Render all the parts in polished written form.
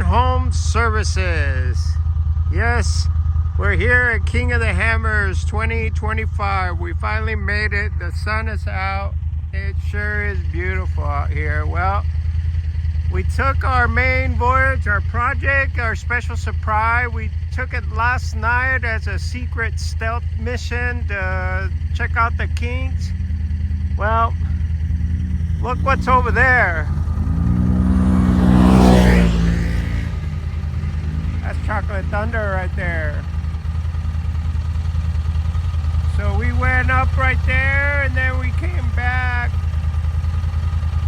Home Services. Yes, we're here at King of the Hammers 2025. We finally made it. The sun is out. It sure is beautiful out here. Well, we took our main voyage, our project, our special surprise. We took it last night as a secret stealth mission to check out the Kings. Well, look what's over there. That's Chocolate Thunder right there. So we went up right there and then we came back,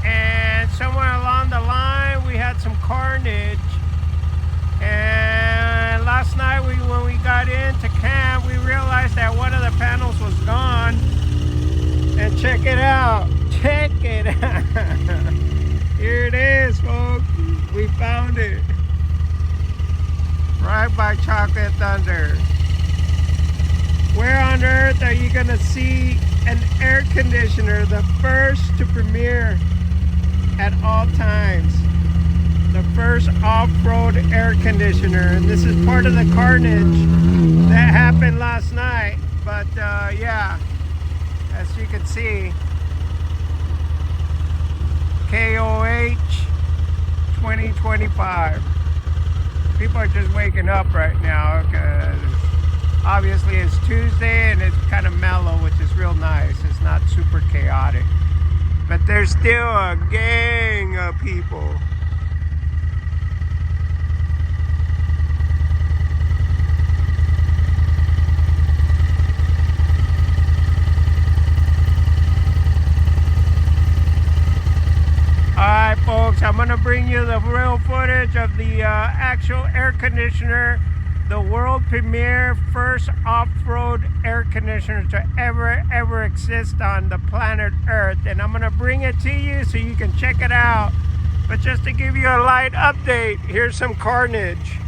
and somewhere along the line we had some carnage. And last night when we got into camp, we realized that one of the panels was gone. And check it out. Check it out. Here it is, folks. We found it. Right by Chocolate Thunder. Where on earth are you gonna see an air conditioner, the first to premiere at all times? The first off-road air conditioner, and this is part of the carnage that happened last night. But yeah, as you can see, KOH 2025. People are just waking up right now because obviously it's Tuesday and it's kind of mellow, which is real nice. It's not super chaotic, but there's still a gang of people. Alright folks, I'm going to bring you the real footage of the actual air conditioner, the world premiere first off-road air conditioner to ever exist on the planet Earth. And I'm going to bring it to you so you can check it out. But just to give you a light update, here's some carnage.